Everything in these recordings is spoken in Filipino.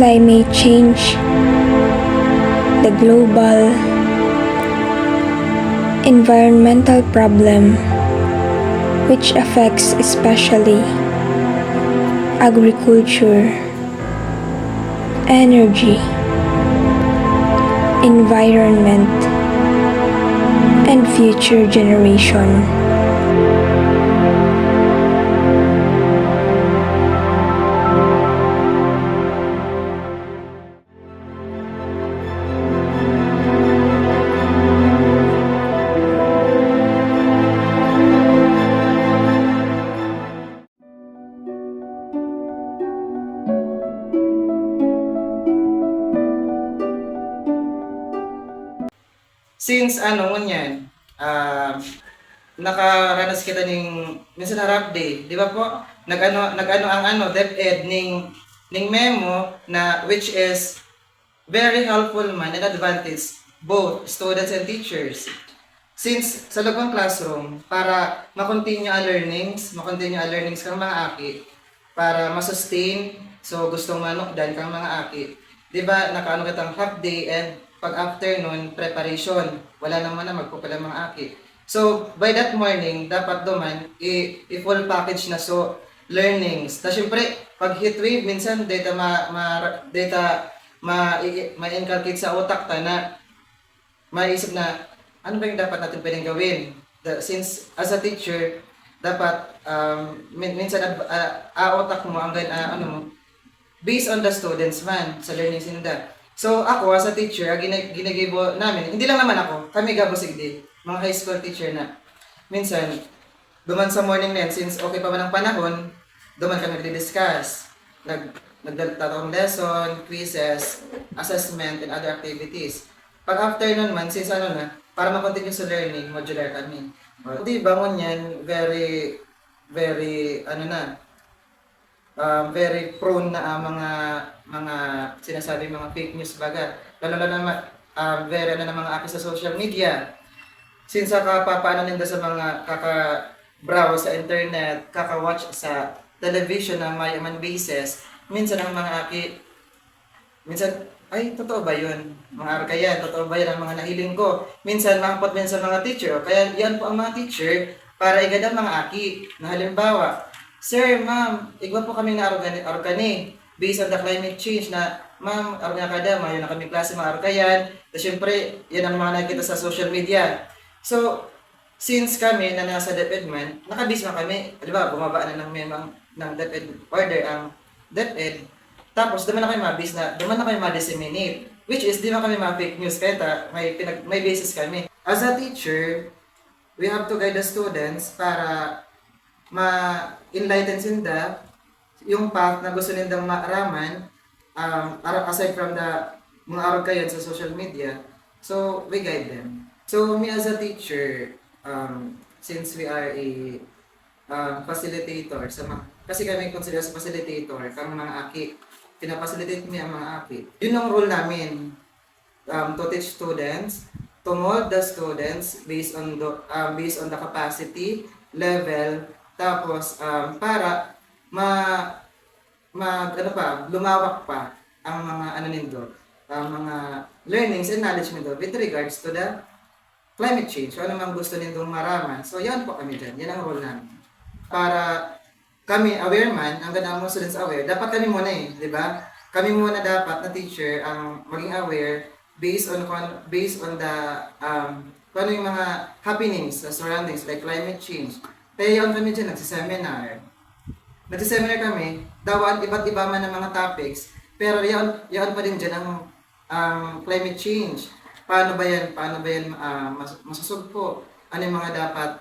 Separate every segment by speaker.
Speaker 1: climate change, the global environmental problem which affects especially agriculture, energy, environment, and future generation.
Speaker 2: Since ano ngunyan, nakaranas kita ning minsan harap day, di ba po? Nagano ang DepEd ning memo na which is very helpful man and advantage both students and teachers. Since sa loob ng classroom, para makontinue ang learnings kang mga aki, para masustain, so gustong manukdan kang mga aki. Di ba, nakaano kitang half day and pag afternoon, preparation. Wala naman na magpupala mga aki. So, by that morning, dapat duman, i-full package na so, learnings. Tapos syempre, pag heat wave, minsan data ma-inculcate sa utak ta na maisip na ano ba yung dapat natin pwedeng gawin. Since as a teacher, dapat minsan utak mo ang ano mo, based on the students man sa learning sinda. So ako as a teacher, ginagibo namin, hindi lang naman ako, kami gabosig din, mga high school teacher na. Minsan, duman sa morning na yan, since okay pa man ang panahon, duman kami nagdi-discuss. Nagtatawang lesson, quizzes, assessment, and other activities. Pag afternoon man, since ano na, para ma-continue sa learning, modular kami. Hindi, bangon yan, very, very prone na ang mga sinasabi mga fake news baga. Lalo na very na mga aki sa social media. Since papaano nila sa mga kaka-browse sa internet, kaka-watch sa television na may man basis, minsan ang mga aki, ay, totoo ba yun? Mga arkayan, totoo ba yun ang mga nahiling ko? Minsan, makapot din sa mga teacher. Kaya yan po ang mga teacher para igada mga aki. Na halimbawa, Sir, ma'am, igwa po kami na arkani based on the climate change na, ma'am, arka kada, mayo na kami klase mga arkayan. Tapos syempre, yan ang mga nakikita sa social media. So, since kami na nasa DepEd man, nakabis na kami, di ba, bumaba na ng memo ng DepEd order ang DepEd. Tapos, duman na kayo ma-disseminate. Which is, di man kami ma-fake news kaya may basis kami. As a teacher, we have to guide the students para ma-enlighten sila yung path na gusto nilang maaraman aside from the mga araw kayo sa social media. So, we guide them. So, me as a teacher, since we are a facilitator, kasi kami consider as facilitator, kang mga aki, pinapacilitate niya ang mga aki. Yun ang role namin, to teach students, to mold the students based on the capacity, level, tapos para lumawak pa ang mga mga learnings and knowledge nindo with regards to the climate change. So ano mang gusto nindong maraman. So yan po kami dyan. Yan ang role namin. Para kami aware man, ang ganda mo students aware, dapat kami muna di ba? Kami muna dapat na teacher ang maging aware based on the kung ano yung mga happenings sa surroundings like climate change. Kaya yun kami dyan, nagsiseminar kami, dawaan iba't iba man ng mga topics, pero yun pa din dyan ang climate change. Paano ba yan masusugpo? Ano yung mga dapat,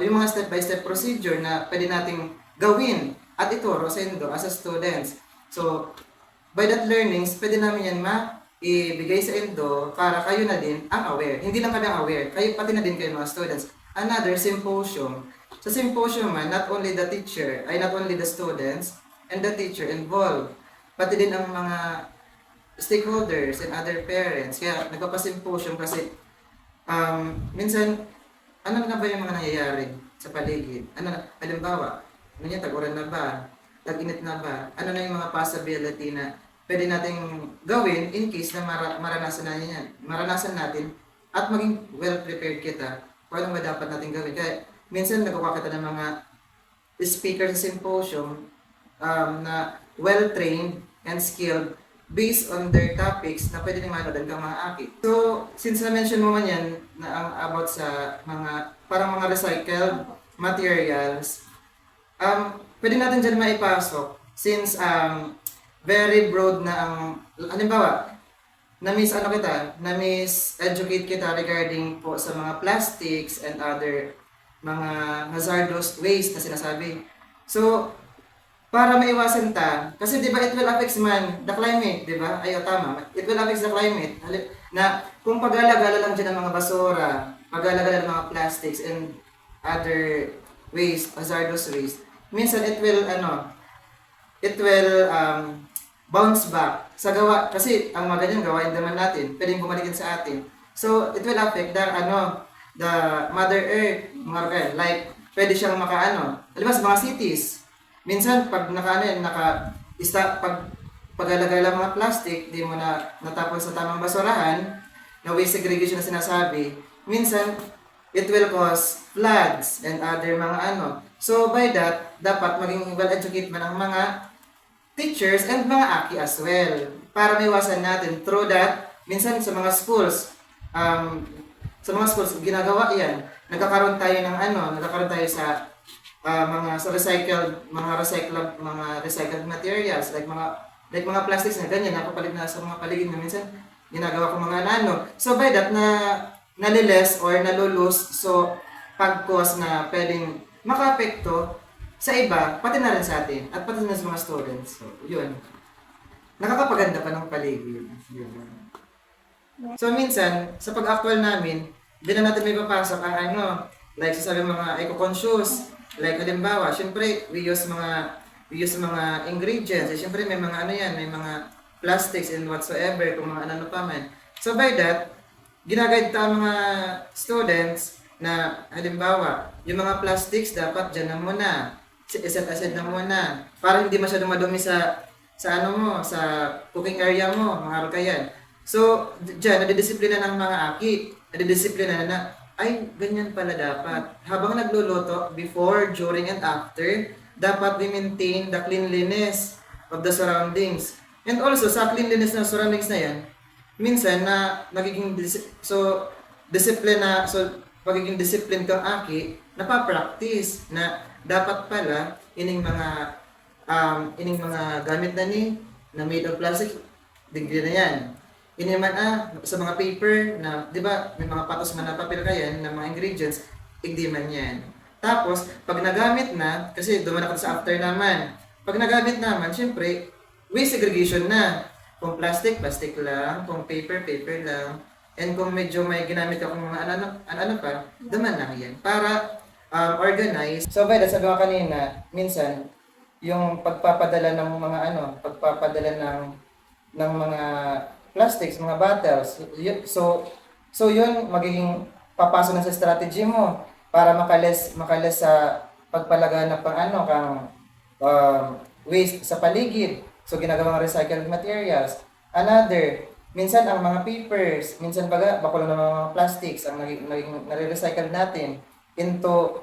Speaker 2: yung mga step-by-step procedure na pwede nating gawin at ituro sa indo as a students. So, by that learnings, pwede namin yan ibigay sa indo para kayo na din ang aware. Hindi lang kami ang aware, kayo pati na din kayo mga students. Another symposium. Sa symposium man, not only the students and the teacher involved, pati din ang mga stakeholders and other parents. Kaya nagpapasymposium kasi minsan, ano na ba yung mga nangyayari sa paligid? Halimbawa, tag-uran na ba? Tag-init na ba? Ano na yung mga possibility na pwede nating gawin in case na maranasan natin at maging well prepared kita kung ano ba dapat natin gawin. Kaya minsan nagkukuha kita ng mga speaker sa symposium na well-trained and skilled based on their topics na pwede nang manood kang mga aki. So, since na-mention mo man yan na ang about sa mga parang mga recycled materials, pwede natin dyan maipasok since very broad na ang, halimbawa, na-miss-educate kita regarding po sa mga plastics and other mga hazardous waste na sinasabi. So, para maiwasan kasi di ba it will affect the climate, di ba? Ay, tama. It will affect the climate. Na kung pag-alagala lang dyan ng mga basura, pag-alagala ng mga plastics and other waste, hazardous waste, minsan it will bounce back sa gawa. Kasi ang mga ganyan gawain naman natin, pwedeng bumalikin sa atin. So, it will affect the Mother Earth, mga like, pwede siyang halimbawa sa mga cities, minsan pag pag-alagala mga plastic, di mo na natapon sa tamang basurahan, na waste segregation na sinasabi, minsan it will cause floods and other mga So by that, dapat maging well-educated man ang mga teachers and mga aki as well. Para maiwasan natin through that, minsan sa mga schools, ginagawa yan. Nagkakaroon tayo sa recycled materials like mga plastics na ganyan napapalit na sa mga paligid na minsan ginagawa ko mga So by that naliles or nalulus so pag-cause na pwedeng makaapekto sa iba, pati na rin sa atin at pati na sa mga students. So yun. Nakakapaganda pa ng paligid. Yun. So minsan, sa pag-actual namin, hindi na natin may papasok ang like sasabi mga eco-conscious. Like halimbawa, syempre we use mga ingredients. Syempre may mga may mga plastics and whatsoever, kung mga pa man. So by that, ginaguide ta mga students na halimbawa, yung mga plastics dapat dyan na muna. Set aside na muna. Para hindi masyadong madumi sa cooking area mo, mga arkayan. So, dyan, nadidisiplina ng mga aki. Nadidisiplina na, ay, ganyan pala dapat. Habang nagluluto, before, during, and after, dapat we maintain the cleanliness of the surroundings. And also, sa cleanliness ng surroundings na yan, minsan na nagiging pagiging discipline kang aki, napapractice na dapat pala ining mga gamit na made of plastic, degree na yan. Ini naman sa mga paper na, di ba, may mga patos man na papel kayan ng mga ingredients, hindi man yan. Tapos, pag nagamit na, kasi duman ako sa after naman, pag nagamit naman, syempre, waste segregation na. Kung plastic, plastic lang. Kung paper, paper lang. And kung medyo may ginamit akong mga ano pa, duman lang yan. Para organize. So, by that, sabi ko kanina, minsan, yung pagpapadala ng mga ng mga plastics, mga bottles. So yun magiging papasok na sa strategy mo para makalis sa pagpalaganap kang waste sa paligid. So ginagawang recycled materials. Another, minsan ang mga papers, minsan bakul ng mga plastics ang nare-recycle natin into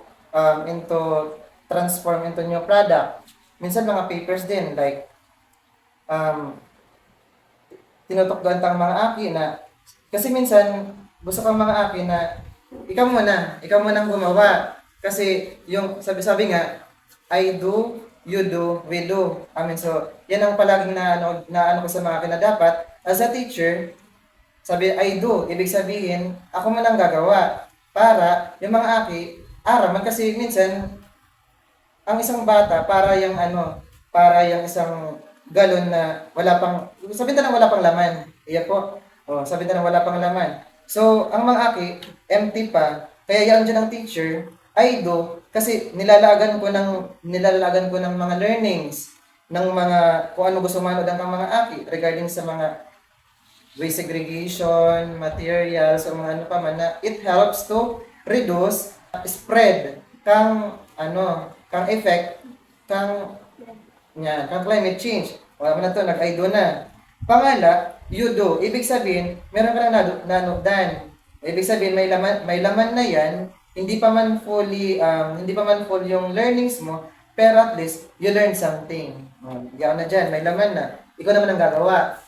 Speaker 2: transform into new product. Minsan mga papers din like tinutokdoan tang mga aki na kasi minsan gusto kang mga aki na ikaw muna ang gumawa kasi yung sabi nga I do, you do, we do. So yan ang palaging na ko sa mga aki na dapat as a teacher sabi I do, ibig sabihin ako man ang gagawa para yung mga aki araman kasi minsan ang isang bata para yung isang galon na wala pang laman. Iya po. Sabi na wala pang laman. So, ang mga aki, empty pa. Kaya yan dyan ang teacher, I do, kasi nilalagan ko ng mga learnings, ng mga, kung ano gusto manood ang mga aki, regarding sa mga waste segregation, materials, o mga pa man, na it helps to reduce, spread, kang effect, kang climate change. Wala mo na to, nag-IDO na. Pangala, you do. Ibig sabihin, meron ka na nanugdan. Ibig sabihin, may laman na yan, hindi pa man full yung learnings mo, pero at least, you learn something. Yan na dyan, may laman na. Ikaw naman ang gagawa.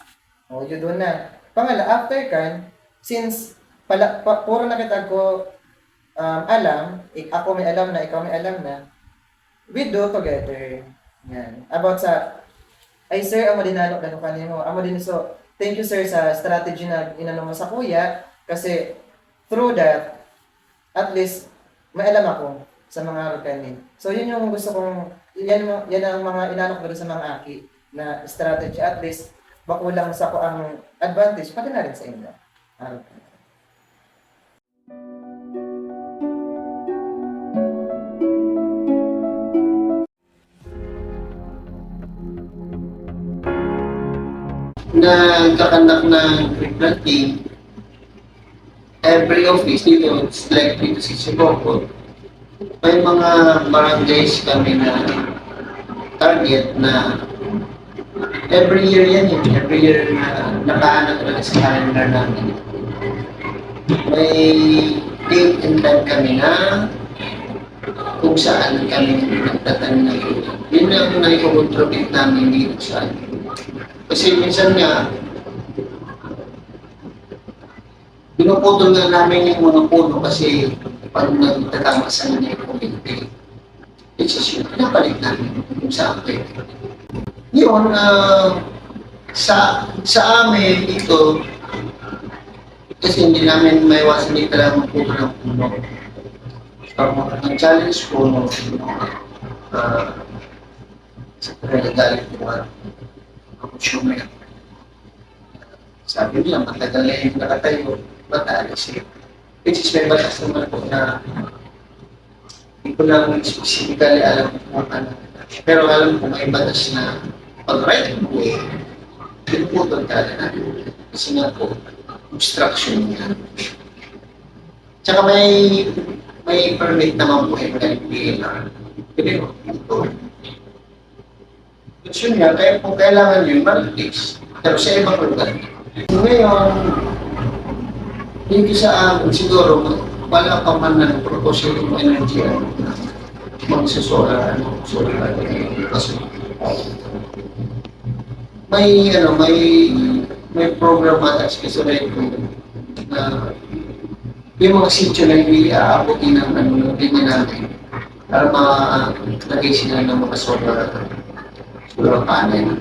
Speaker 2: You do na. Pangala, after kan, since puro na kita ko alam, ako may alam na, ikaw may alam na, we do together. Yan. About sa, ay sir, amo din ano kanimo. Amo din so, thank you sir sa strategy na inano mo sa kuya kasi through that at least may alam ako sa mga kanin. So yun yung gusto kong yan ang mga inano ko sa mga aki na strategy at least bakulang sa ko ang advantage pati na rin sa inyo. Arukan.
Speaker 3: Nagkakandak ng replanting every office dito, it's like dito sa Sibocco, may mga barangays kami na target na every year yan yun. Every year na nakahanap talaga sa calendar namin. May date and time kami na kung saan kami nagtatanim ng ito. Yun ang nai-contribute namin dito sa kasi minsan nga, pinuputol na namin yung mga puno kasi pag nagtatama sa nila yung community. It's just yun, pinapalit namin kung saan kayo. Yun, sa amin dito, kasi hindi namin maiwasan dito lang magputo ng puno. Ang challenge ko, sa pagkagalit ko, consumer. Sabi nila, matagal na yung nakatayo, matalas eh. Which is may batas naman po na hindi ko lang specifically alam kung ano. Pero alam ko may batas na pag-right po eh, pinuputol talaga natin. Kasi nga po, obstruction niya. Tsaka may permit naman po yung PNR. Pwede mo, ito. Yun nga, kaya kung kailangan yun, malitis. Pero sa ibang lugar. Ngayon, dito sa amin, siguro, wala pa man ng proposal ng energy magsasolar, solar, kasi may program at specialized na yung mga sityo na hindi aabutin ng ganyan natin para malagay sila ng mga solar panel.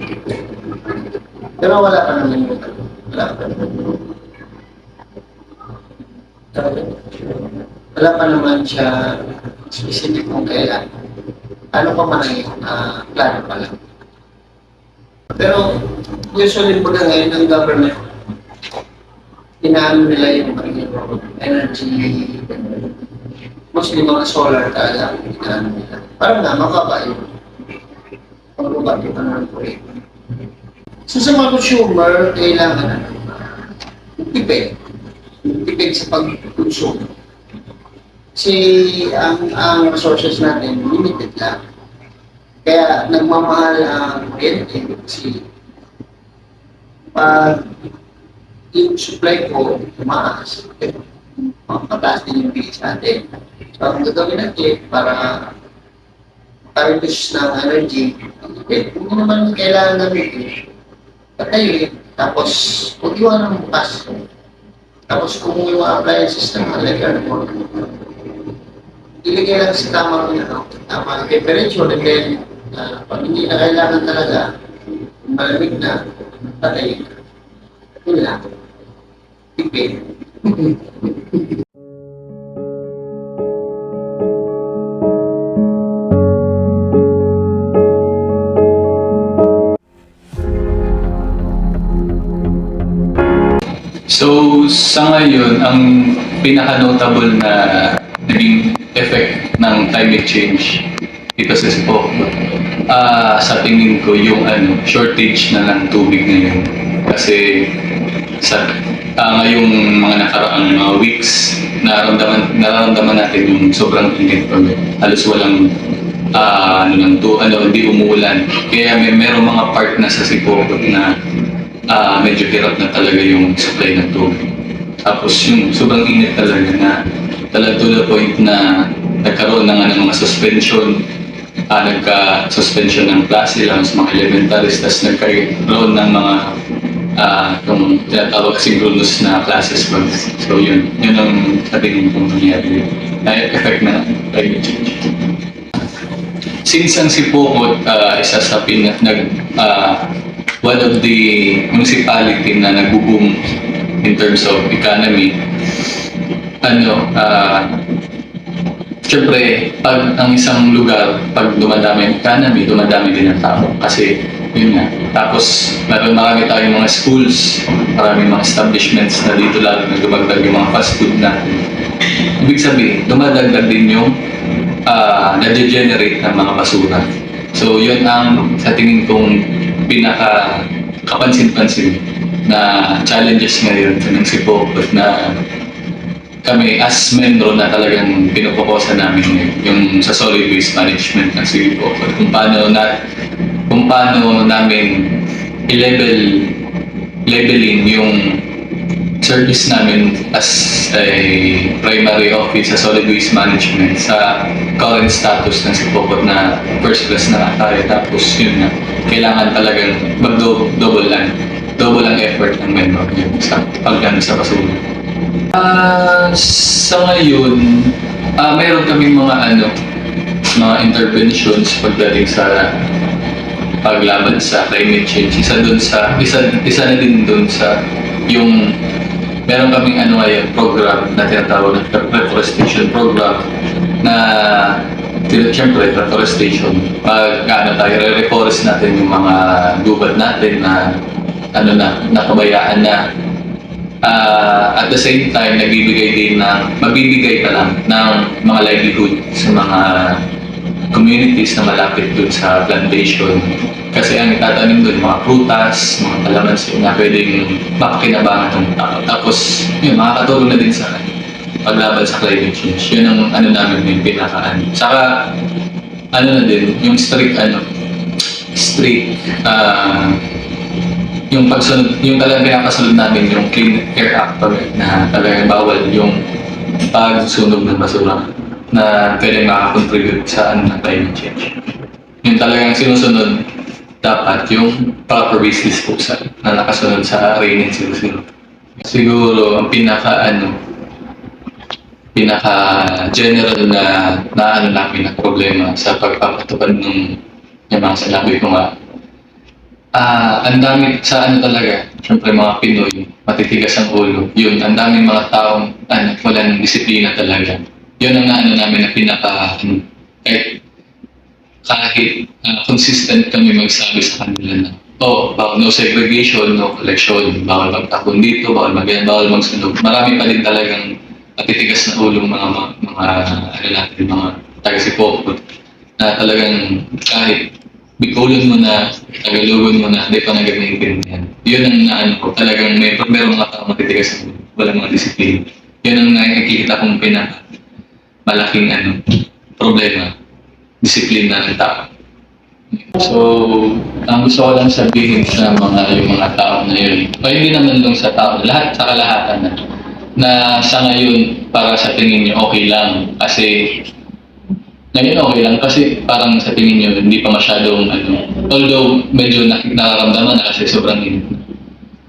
Speaker 3: Pero wala pa naman yun. Wala pa naman siya specific kung kailan. Ano pa man yung plano pa lang. Pero usually po na ngayon ng government, inaano nila yung energy, mostly mga solar talaga, inaano nila. Parang nga, makaba yun. Pag-ubat yung ng proyekto. So sa mga consumer, kailangan tipid. Tipid sa pag-consume. Kasi ang resources natin, limited lang. Kaya nagmamahal ang kuryente kasi pag yung supply ko, tumaas. Mataas din yung bilis natin. So ang gagawin natin para reduce ng energy, hindi naman kailangan gamitin. Patayin, tapos huwag iwan ng bukas. Tapos kung yung appliances ng electric mo, iligay lang sa tamang temperature, and then pag hindi na kailangan talaga, malamig na, patayin. Yun lang. Tipid.
Speaker 4: So, sa ngayon, ang pinaka-notable na naging effect ng climate change dito sa Cebu, sa tingin ko yung shortage na ng tubig ngayon. Kasi sa ngayong mga nakaraang mga weeks, nararamdaman natin yung sobrang init. Halos walang hindi umuulan. Kaya merong mga part na sa Cebu na medyo hirap na talaga yung supply ng tubig. Tapos yung sobrang init talaga na talaga to the point na nagkaroon ng mga suspension, nagka-suspension ng klase lang sa mga elementaries, tapos nagkaroon ng mga kung tinatawag synchronous na classes ba. So yun ang sabihin kong nangyari na effect na climate change. Since ang Sipokot, isa sa one of the municipality na nag-boom in terms of economy, siyempre, pag ang isang lugar, pag dumadami ang economy, dumadami din ang tao. Kasi, yun nga. Tapos, marami tayong mga schools, maraming mga establishments na dito lalo na dumagdag yung mga fast food natin. Ibig sabihin, dumadagdag din yung nade-generate ng mga basura. So, yun ang sa tingin kong pinaka-kapansin-pansin na challenges ngayon ng Sipokot na kami as membro na talagang pinupokusan namin ngayon, yung sa solid waste management ng Sipokot. Kung paano namin leveling yung service namin as a primary office sa solid waste management sa current status ng Sipokot na first class na tayo. Tapos yun na, kailangan talagang mag-double ang effort ng member yun sa paggano sa basura. Sa ngayon, mayroon kaming mga interventions pagdating sa paglaban sa climate change. Isa na din doon sa yung meron kaming program na tinatawag na reforestation program na siyempre reforestation. Pag re-reforest natin yung mga gubat natin na nakabayaan na. At the same time, magbibigay pa lang ng mga livelihood sa mga communities na malapit doon sa plantation. Kasi ang itatanim doon, mga prutas, mga kalamansi na pwedeng makakinabangan ng tao. Tapos, yun, makakatulong na din sa paglaban sa climate change. Yun ang namin yung pinakaan. Saka, na din, yung yung pagsunod, yung talagang pinakasunod namin yung Clean Air Act na talagang bawal yung pagsunog ng basura na pwedeng makakontribute sa climate change. Yung talagang sinusunod dapat yung proper waste disposal na nakasunod sa RA 900. Siguro ang pinaka-general na namin na problema sa pagpapatupad ng yung mga sinabi ko nga. Ang dami sa talaga, syempre mga Pinoy, matitigas ang ulo. Yun, ang daming mga taong walang disiplina talaga. Yun ang namin na kahit consistent kami magsabi sa kanila na bawal no segregation, no collection, bawal magtapon dito, bawal magsunog. Marami pa din talagang matitigas na ulo mga taga-Sipokot na talagang kahit Bicolon mo na, Tagalogon mo na, hindi pa nag-maintindihan. Yun ang talagang meron mga tao matitigas ng walang mga disiplina. Yun ang nakikita kong malaking problema, disiplina ng tao. So, ang gusto ko lang sabihin sa yung mga tao na yun, o hindi naman lang sa tao, lahat sa kalahatan na sa ngayon, para sa tingin nyo okay lang kasi ngayon okay lang kasi parang sa tingin nyo hindi pa masyadong although medyo nararamdaman na kasi sobrang init.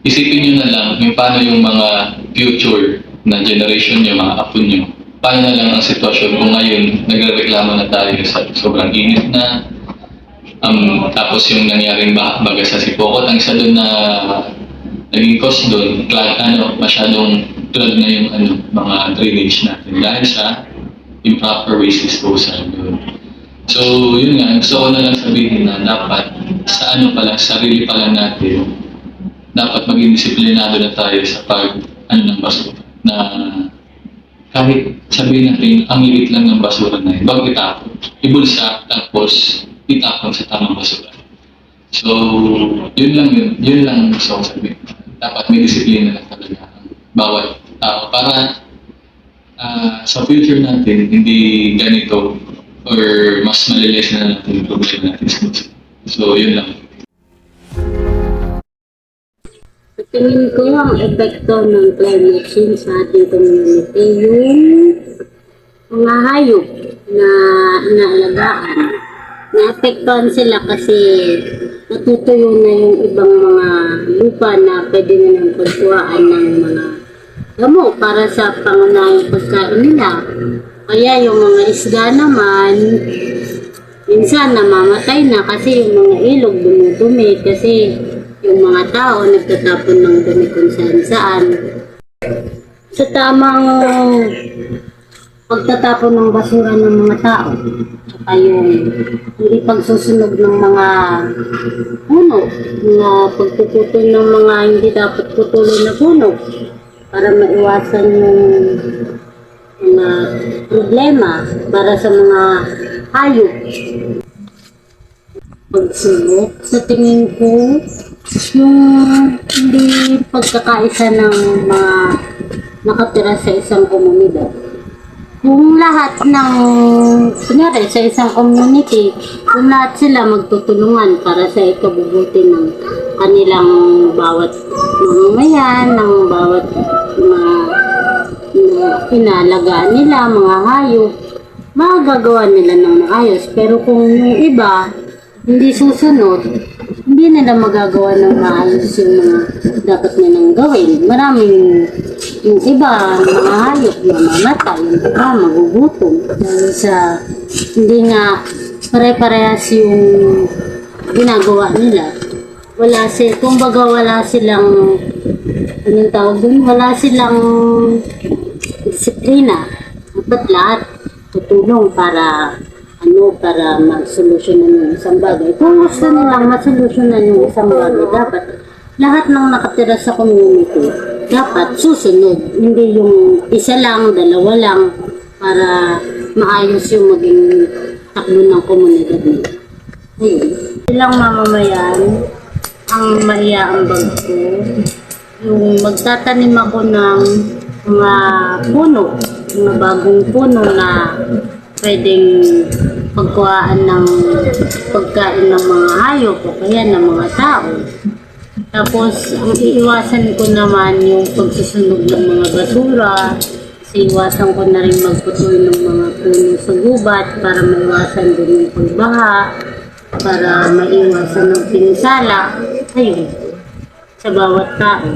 Speaker 4: Isipin nyo na lang yung paano yung mga future na generation nyo, mga apo nyo, paano na lang ang sitwasyon kung ngayon nagrereklamo na tayo sa sobrang init na tapos yung nangyaring baga sa Sipokot, ang isa doon na naging cause doon, masyadong clog na yung mga drainage natin dahil sa improper waste disposal doon. So, yun nga, gusto ko na lang sabihin na dapat sa sarili pa lang natin, dapat maging disiplinado na tayo sa ng basura. Na kahit sabihin natin, ang liit lang ng basura na yun, wag itapon. Ibulsa, tapos itapon sa tamang basura. So, yun lang gusto ko sabihin. Dapat may disiplina lang talaga ang bawat tao para sa future natin, hindi ganito or mas malilis na natin yung problema natin. So, yun lang.
Speaker 5: Sa tingin ko ang epekto ng climate change sa ating community, yung mga hayop na inaalagaan, naapektuhan sila kasi natutuyo na yung ibang mga lupa na pwede nilang pagkuhaan ng mga damo para sa pangunahing pagkain nila. Kaya yung mga isda naman, minsan namamatay na kasi yung mga ilog dumudumi kasi yung mga tao nagtatapon ng dumi kung saan saan. Sa tamang pagtatapon ng basura ng mga tao, saka yung hindi pagsusunog ng mga puno, na pagpuputol ng mga hindi dapat putulin na puno para maiwasan yung mga problema para sa mga hayop. Pagsubok, sa tingin ko, yung hindi pagkakaisa ng mga nakatira sa isang komunidad. Kung lahat ng, kunyari sa isang community, kung lahat sila magtutulungan para sa ikabubuti ng kanilang bawat mamamayan, ng bawat mga inalagaan nila, mga hayop, magagawa nila ng maayos. Pero kung yung iba, hindi susunod, hindi nila magagawa ng maayos yung mga dapat nilang gawin. Maraming yung iba, mga hayop na mamatay, yung iba magugutom. Dahil sa hindi nga pare-parehas yung ginagawa nila. Kumbaga wala silang, anong tawag dun? Wala silang disiplina. Dapat lahat tutulong para masolusyonan yung isang bagay. Kung gusto nilang masolusyonan yung isang bagay, dapat lahat ng nakatira sa community dapat susunod. Hindi yung isa lang, dalawa lang para maayos yung maging takbo ng komunidad nila. Ayun. Ilang mamamayan ang maiaambag ko, yung magtatanim ako ng mga puno, mga bagong puno na pwedeng pagkuhaan ng pagkain ng mga hayop o kaya ng mga tao. Tapos, ang iiwasan ko naman yung pagsusunog ng mga basura. Kasi iwasan ko na rin magputol ng mga puno sa gubat para maiwasan din yung pagbaha, para maiwasan ng pinsala. Ayun, sa bawat tao.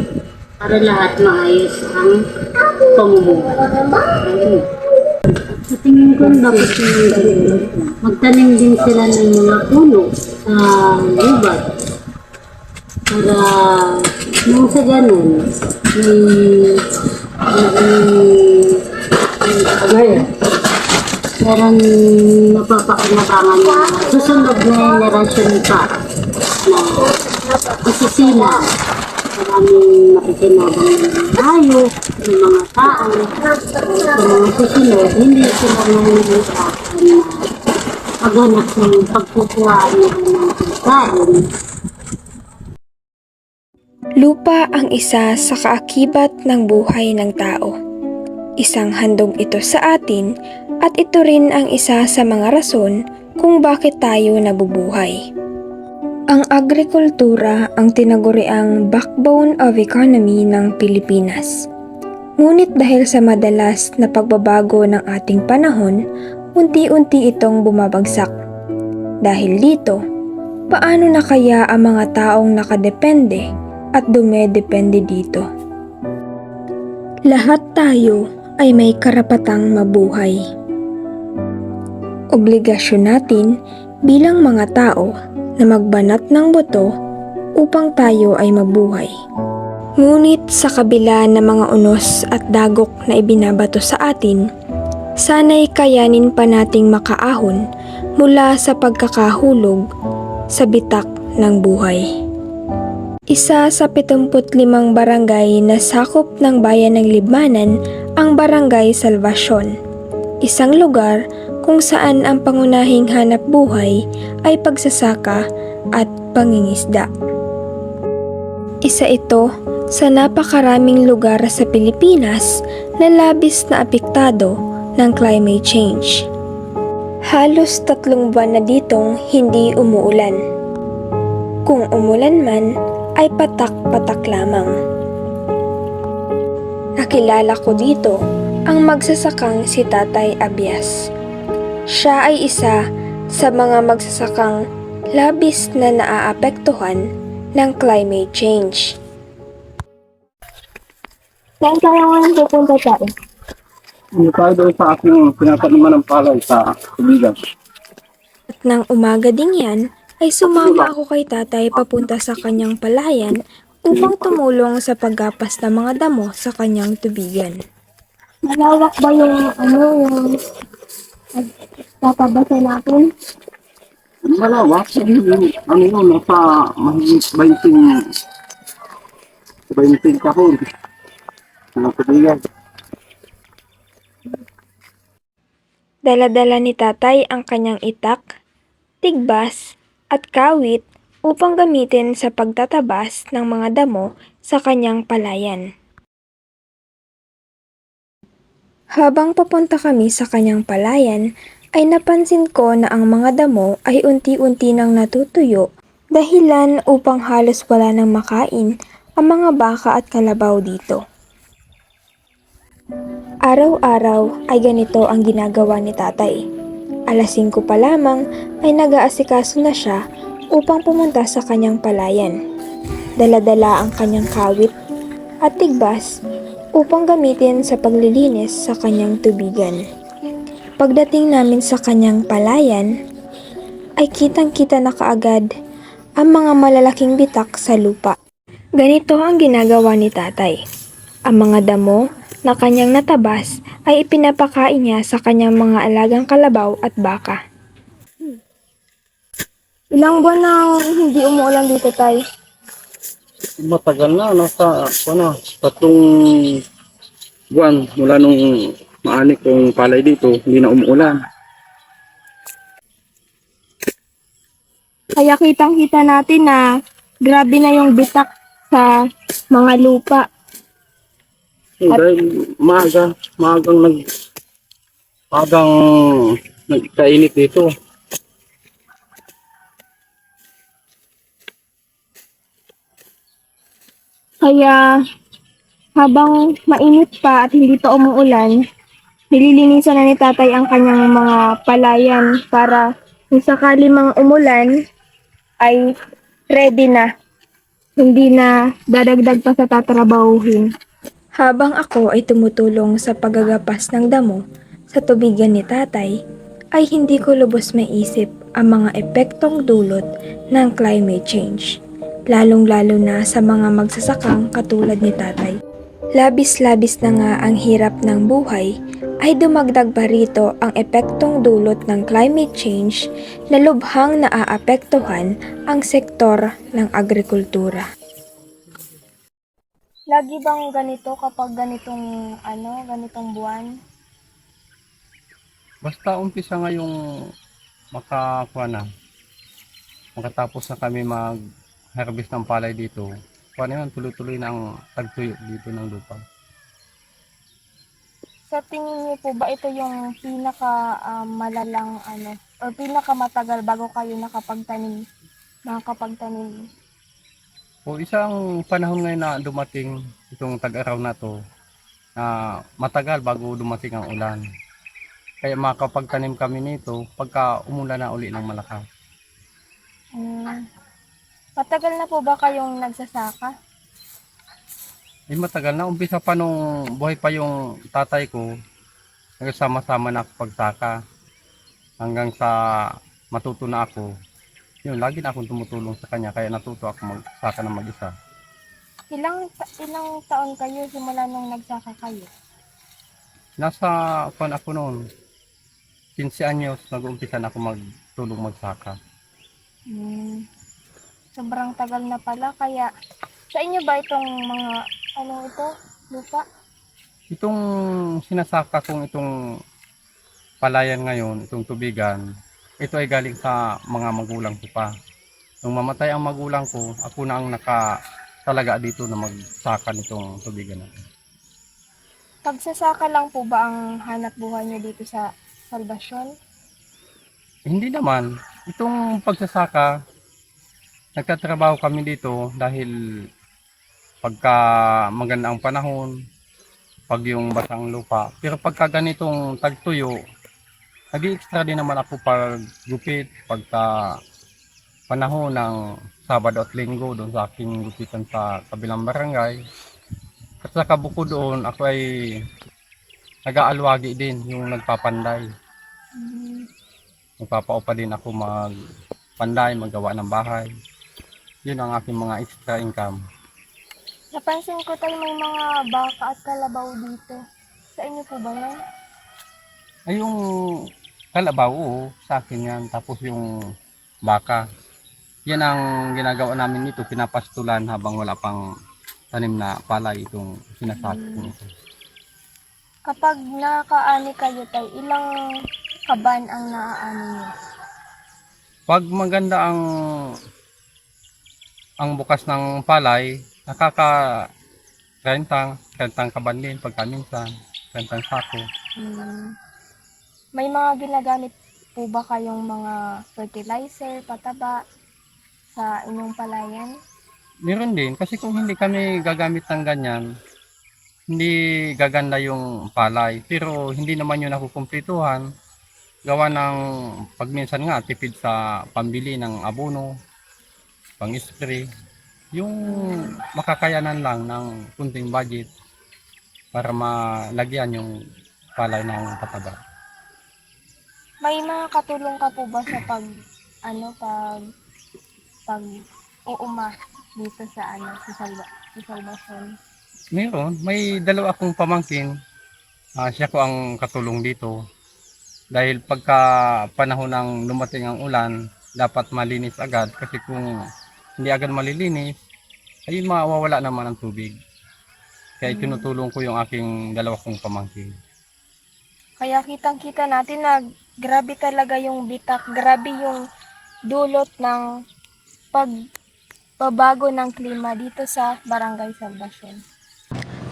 Speaker 5: Para lahat maayos ang pamumuhay. Ayun. Sa tingin ko, dapat magtanim din sila ng mga puno sa gubat. Para nang sa ganun, meron napapakinabangan na susunod na generasyon pa na isisila. Maraming makikinabang ng hayop, ng mga tao, sa mga susunod, hindi sila nangyayaan na maghanap ng pagkukuhaan ng pagkain.
Speaker 1: Lupa ang isa sa kaakibat ng buhay ng tao. Isang handog ito sa atin at ito rin ang isa sa mga rason kung bakit tayo nabubuhay. Ang agrikultura ang tinaguriang backbone of economy ng Pilipinas. Ngunit dahil sa madalas na pagbabago ng ating panahon, unti-unti itong bumabagsak. Dahil dito, paano na kaya ang mga taong nakadepende at dumedepende dito? Lahat tayo ay may karapatang mabuhay. Obligasyon natin bilang mga tao na magbanat ng buto upang tayo ay mabuhay. Ngunit sa kabila ng mga unos at dagok na ibinabato sa atin, sana'y kayanin pa nating makaahon mula sa pagkakahulog sa bitak ng buhay. Isa sa 75 barangay na sakop ng bayan ng Libmanan ang Barangay Salvacion, isang lugar kung saan ang pangunahing hanap buhay ay pagsasaka at pangingisda. Isa ito sa napakaraming lugar sa Pilipinas na labis na apektado ng climate change. Halos 3 buwan na ditong hindi umuulan. Kung umulan man, ay patak-patak lamang. Nakilala ko dito ang magsasakang si Tatay Abias. Siya ay isa sa mga magsasakang labis na naaapektuhan ng climate change. Saan kaya ngayon pupunta tayo?
Speaker 6: Hindi tayo doon sa aking pinapaniman ng palay sa Tubigan.
Speaker 1: At nang umaga ding yan, ay sumama ako kay tatay papunta sa kanyang palayan upang tumulong sa paggapas ng mga damo sa kanyang tubigan. Malawak ba yung papabasa natin?
Speaker 6: Malawak, ano yun, nasa mahigit 20 kahon sa Tubigan.
Speaker 1: Dala-dala ni tatay ang kanyang itak, tigbas, at kawit upang gamitin sa pagtatabas ng mga damo sa kanyang palayan. Habang papunta kami sa kanyang palayan, ay napansin ko na ang mga damo ay unti-unti nang natutuyo dahilan upang halos wala nang makain ang mga baka at kalabaw dito. Araw-araw ay ganito ang ginagawa ni tatay. Alas 5 pa lamang ay nag-aasikaso na siya upang pumunta sa kanyang palayan. Dala-dala ang kanyang kawit at tigbas upang gamitin sa paglilinis sa kanyang tubigan. Pagdating namin sa kanyang palayan, ay kitang-kita na kaagad ang mga malalaking bitak sa lupa. Ganito ang ginagawa ni tatay. Ang mga damo na kanyang natabas ay ipinapakain niya sa kanyang mga alagang kalabaw at baka. Ilang buwan nang hindi umuulan dito, tay?
Speaker 6: Matagal na, nasa 3 buwan mula nung maani kong palay dito, hindi na umuulan.
Speaker 1: Kaya kitang-kita natin na grabe na yung bitak sa mga lupa.
Speaker 6: Dahil maagang nagkainit dito.
Speaker 1: Kaya habang mainit pa at hindi pa umuulan, nililinisan na ni tatay ang kanyang mga palayan para kung sakali mang umulan ay ready na. Hindi na dadagdag pa sa tatrabahuhin. Habang ako ay tumutulong sa paggagapas ng damo sa tubigan ni tatay, ay hindi ko lubos maisip ang mga epektong dulot ng climate change, lalong-lalo na sa mga magsasakang katulad ni tatay. Labis-labis na nga ang hirap ng buhay, ay dumagdag pa rito ang epektong dulot ng climate change na lubhang naaapektuhan ang sektor ng agrikultura. Lagi bang ganito kapag ganitong buwan?
Speaker 6: Basta umpisa ngayong makatapos na kami mag-harvest ng palay dito, tuloy-tuloy na ang tagtuyo dito ng lupa.
Speaker 1: Sa tingin niyo po ba ito yung malalang o pinakamatagal bago kayo nakapagtanim?
Speaker 6: O isang panahon ngayon na dumating itong tag-araw na to, na matagal bago dumating ang ulan. Kaya makapagtanim kami nito pagka umulan na uli ng malakas.
Speaker 1: Matagal na po ba kayong nagsasaka?
Speaker 6: Matagal na, umpisa pa nung buhay pa yung tatay ko, nagsama-sama na ako pagsaka. Hanggang sa matuto na ako, yun, lagi na akong tumutulong sa kanya, kaya natuto ako magsaka ng mag-isa.
Speaker 1: Ilang taon kayo simula nung nagsaka kayo?
Speaker 6: Nasa ako noon, 15 anyos, nag-uumpisa na ako magtulong magsaka.
Speaker 1: Sobrang tagal na pala, kaya sa inyo ba itong mga lupa?
Speaker 6: Itong sinasaka kong itong palayan ngayon, itong tubigan, ito ay galing sa mga magulang ko pa. Nung mamatay ang magulang ko, ako na ang nakatalaga dito na magsaka nitong tubigan natin.
Speaker 1: Pagsasaka lang po ba ang hanap buhay niyo dito sa Salvacion?
Speaker 6: Hindi naman. Itong pagsasaka, nagtatrabaho kami dito dahil pagka maganda ang panahon, pag yung basang lupa. Pero pagka ganitong tagtuyo, nag-extra din naman ako pag gupit, pagka panahon ng Sabado at Linggo doon sa aking gupitan sa kabilang barangay. At saka bukod doon, ako ay nag-aalwagi din, yung nagpapanday. Nagpapaupa din ako magpanday, maggawa ng bahay. Yun ang aking mga extra income.
Speaker 1: Napansin ko tayo may mga baka at kalabaw dito. Sa inyo po ba yan?
Speaker 6: Ay, yung kalabaw, oo, sa akin yan. Tapos yung baka. Yan ang ginagawa namin nito, pinapastulan habang wala pang tanim na palay itong sinasakit ko nito.
Speaker 1: Kapag nakaani kayo tayo, ilang kaban ang naaani niyo?
Speaker 6: Pag maganda ang bukas ng palay, nakaka 30 kaban din pagkaminsan, 30 sako.
Speaker 1: May mga ginagamit po ba kayong mga fertilizer, pataba sa inyong palayan?
Speaker 6: Meron din, kasi kung hindi kami gagamit ng ganyan, hindi gaganda yung palay. Pero hindi naman yun nakukumpletuhan. Gawa ng pagminsan nga, tipid sa pambili ng abono, pang-spray. Yung makakayanan lang ng kunting budget para malagyan yung palay ng pataba.
Speaker 1: May mga katulong ka po ba sa pag uuma dito sa sa salbasyon?
Speaker 6: Meron, may dalawa akong pamangkin. Siya ko ang katulong dito. Dahil pagka panahon ng lumating ang ulan, dapat malinis agad. Kasi kung hindi agad malilinis, ay mawawala naman ang tubig. Kaya tinutulong ko yung aking dalawa kong pamangkin.
Speaker 1: Kaya kitang-kita natin na grabe talaga yung bitak, grabe yung dulot ng pagbabago ng klima dito sa Barangay Salvacion.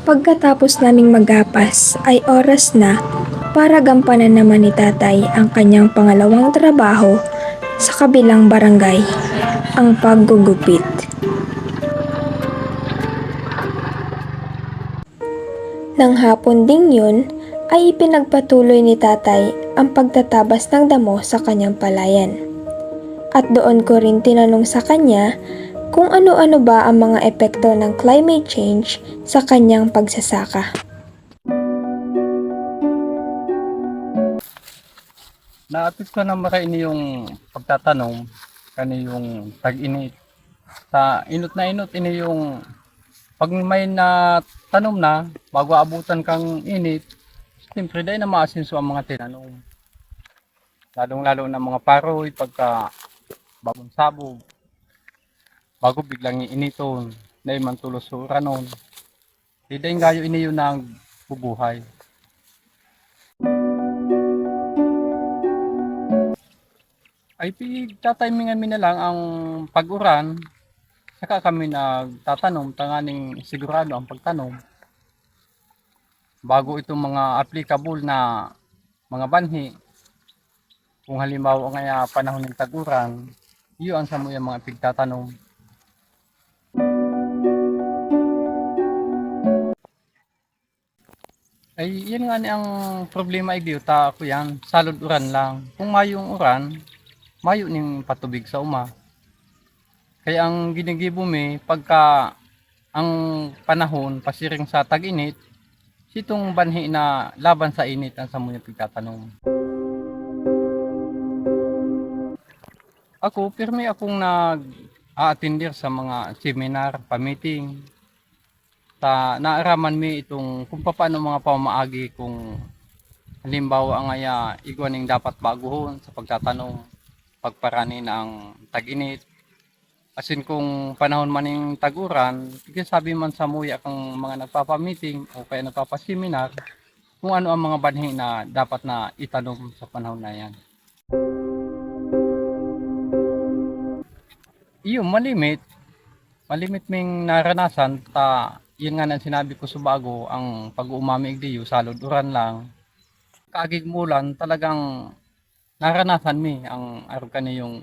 Speaker 1: Pagkatapos naming maghapas ay oras na para gampanan naman ni tatay ang kanyang pangalawang trabaho sa kabilang barangay, ang paggugupit. Nang hapon ding yun, ay ipinagpatuloy ni tatay ang pagtatabas ng damo sa kanyang palayan. At doon ko rin tinanong sa kanya kung ano-ano ba ang mga epekto ng climate change sa kanyang pagsasaka.
Speaker 6: Naapit ko na makaini yung pagtatanong, kani yung tag-init. Sa inot na inot, ini yung pag may natanom na, bago abutan kang init, siyempre dahil na maasinso ang mga tinanom. Lalong-lalo na mga paroy, pagka bagong sabog, bago biglang iiniton, dahil man tulos sa uranon. Di dahil gayo ini yun ang bubuhay. Ay tatimingan mi na lang ang pag-uran, saka kami nagtatanom, tanganing sigurado ang pagtanom. Bago itong mga applicable na mga banhi, kung halimbawa nga panahon ng tag-uran, iyon sa mo yung mga pigtatanom. Ay yan nga ni ang problema igdiyo ta ako yan, salod uran lang. Kung mayong uran, mayo ning patubig sa uma. Kaya ang ginigibo mi pagka ang panahon pasiring sa tag-init, sitong banhi na laban sa init ang samunya pigtatanong. Ako, pirmi akong nag-a-attendir sa mga seminar, pa-meeting. Naaraman mi itong kung paano mga pamaagi kung halimbawa ang igwaning dapat baguhon sa pagtatanong, pagparani ng tag-init. Asin kung panahon maning tag-uran, sabi man sa muya kang mga nagpapa-meeting o kaya nagpapa-seminar kung ano ang mga banhi na dapat na itanom sa panahon na yan. Iyo, malimit ming naranasan yun nga nang sinabi ko sa bago, ang pag-uumami igdiyo, salod uran lang. Kaagig mulan, talagang naranasan mi ang araw kaniyong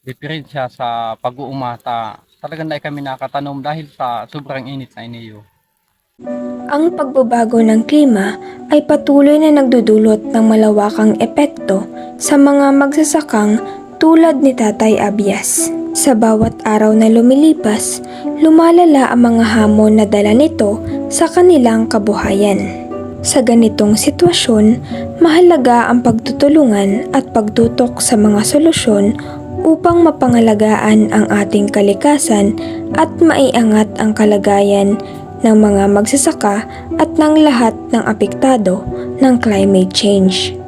Speaker 6: diferensya sa pag-uumata. Talagang na kami nakatanom dahil sa sobrang init na iniyo.
Speaker 1: Ang pagbabago ng klima ay patuloy na nagdudulot ng malawakang epekto sa mga magsasakang tulad ni Tatay Abias. Sa bawat araw na lumilipas, lumalala ang mga hamon na dala nito sa kanilang kabuhayan. Sa ganitong sitwasyon, mahalaga ang pagtutulungan at pagtutok sa mga solusyon upang mapangalagaan ang ating kalikasan at maiangat ang kalagayan ng mga magsasaka at ng lahat ng apektado ng climate change.